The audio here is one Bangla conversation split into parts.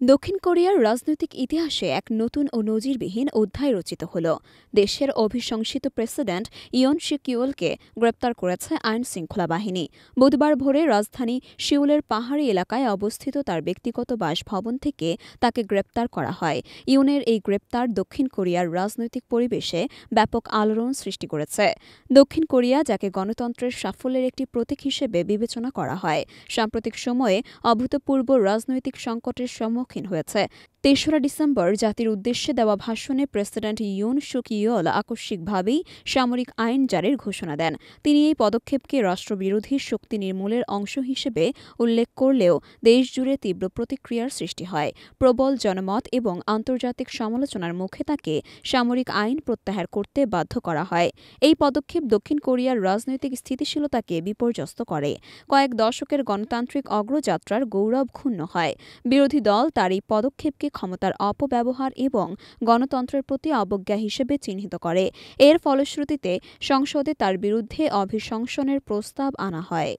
দক্ষিণ কোরিয়ার রাজনৈতিক ইতিহাসে এক নতুন ও নজিরবিহীন অধ্যায় রচিত হল। দেশের অভিশংসিত প্রেসিডেন্ট ইয়ন সুক ইয়োলকে গ্রেপ্তার করেছে আইন শৃঙ্খলা বাহিনী। বুধবার ভোরে রাজধানী সিউলের পাহাড়ি এলাকায় অবস্থিত তার ব্যক্তিগত বাসভবন থেকে তাকে গ্রেপ্তার করা হয়। ইয়নের এই গ্রেপ্তার দক্ষিণ কোরিয়ার রাজনৈতিক পরিবেশে ব্যাপক আলোড়ন সৃষ্টি করেছে। দক্ষিণ কোরিয়া, যাকে গণতন্ত্রের সাফল্যের একটি প্রতীক হিসেবে বিবেচনা করা হয়, সাম্প্রতিক সময়ে অভূতপূর্ব রাজনৈতিক সংকটের সম্মুখীন হয়েছে। ৩রা ডিসেম্বর জাতির উদ্দেশ্যে দেওয়া ভাষণে প্রেসিডেন্ট ইয়ন সুক ইয়োল আকস্মিকভাবেই সামরিক আইন জারির ঘোষণা দেন। তিনি এই পদক্ষেপকে রাষ্ট্রবিরোধী শক্তি নির্মূলের অংশ হিসেবে উল্লেখ করলেও দেশজুড়ে তীব্র প্রতিক্রিয়ার সৃষ্টি হয়। প্রবল জনমত এবং আন্তর্জাতিক সমালোচনার মুখে তাকে সামরিক আইন প্রত্যাহার করতে বাধ্য করা হয়। এই পদক্ষেপ দক্ষিণ কোরিয়ার রাজনৈতিক স্থিতিশীলতাকে বিপর্যস্ত করে। কয়েক দশকের গণতান্ত্রিক অগ্রযাত্রার গৌরব ক্ষুণ্ণ হয়। বিরোধী দল তার এই পদক্ষেপকে ক্ষমতার অপব্যবহার এবং গণতন্ত্রের প্রতি অবজ্ঞা হিসেবে চিহ্নিত করে। এর ফলশ্রুতিতে সংসদে তার বিরুদ্ধে অভিশংসনের প্রস্তাব আনা হয়।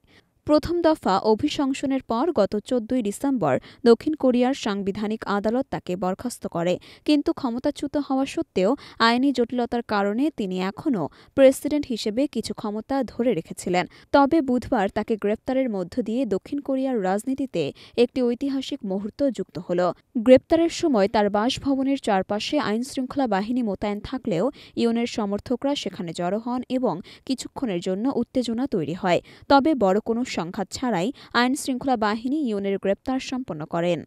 প্রথম দফা অভিশংসনের পর গত ১৪ ডিসেম্বর দক্ষিণ কোরিয়ার সাংবিধানিক আদালত তাকে বরখাস্ত করে। কিন্তু ক্ষমতাচ্যুত হওয়া সত্ত্বেও আইনি জটিলতার কারণে তিনি এখনও প্রেসিডেন্ট হিসেবে কিছু ক্ষমতা ধরে রেখেছিলেন। তবে বুধবার তাকে গ্রেপ্তারের মধ্য দিয়ে দক্ষিণ কোরিয়ার রাজনীতিতে একটি ঐতিহাসিক মুহূর্ত যুক্ত হল। গ্রেপ্তারের সময় তার বাসভবনের চারপাশে আইনশৃঙ্খলা বাহিনী মোতায়েন থাকলেও ইয়নের সমর্থকরা সেখানে জড়ো হন এবং কিছুক্ষণের জন্য উত্তেজনা তৈরি হয়। তবে বড় কোনো সংঘাত ছাড়াই আইনশৃঙ্খলা বাহিনী ইয়নের গ্রেপ্তার সম্পন্ন করেন।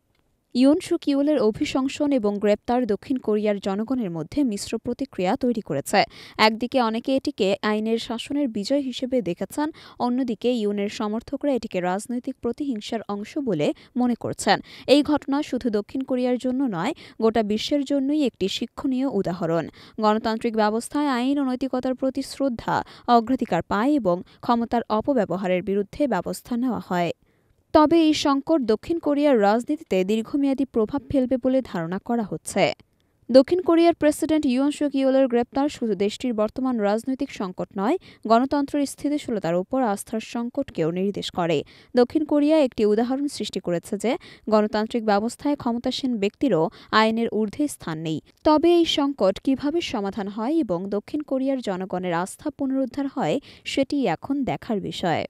ইয়ন সুক ইয়োলের অভিশংসন এবং গ্রেপ্তার দক্ষিণ কোরিয়ার জনগণের মধ্যে মিশ্র প্রতিক্রিয়া তৈরি করেছে। একদিকে অনেকে এটিকে আইনের শাসনের বিজয় হিসেবে দেখেছেন, অন্যদিকে ইয়নের সমর্থকরা এটিকে রাজনৈতিক প্রতিহিংসার অংশ বলে মনে করছেন। এই ঘটনা শুধু দক্ষিণ কোরিয়ার জন্য নয়, গোটা বিশ্বের জন্যই একটি শিক্ষণীয় উদাহরণ। গণতান্ত্রিক ব্যবস্থায় আইন ও নৈতিকতার প্রতি শ্রদ্ধা অগ্রাধিকার পায় এবং ক্ষমতার অপব্যবহারের বিরুদ্ধে ব্যবস্থা নেওয়া হয়। তবে এই সংকট দক্ষিণ কোরিয়ার রাজনীতিতে দীর্ঘমেয়াদী প্রভাব ফেলবে বলে ধারণা করা হচ্ছে। দক্ষিণ কোরিয়ার প্রেসিডেন্ট ইয়ন সুক ইয়োলের গ্রেপ্তার শুধু দেশটির বর্তমান রাজনৈতিক সংকট নয়, গণতন্ত্রের স্থিতিশীলতার উপর আস্থার সংকটকেও নির্দেশ করে। দক্ষিণ কোরিয়া একটি উদাহরণ সৃষ্টি করেছে যে গণতান্ত্রিক ব্যবস্থায় ক্ষমতাসীন ব্যক্তিরও আইনের ঊর্ধ্বে স্থান নেই। তবে এই সংকট কিভাবে সমাধান হয় এবং দক্ষিণ কোরিয়ার জনগণের আস্থা পুনরুদ্ধার হয়, সেটি এখন দেখার বিষয়।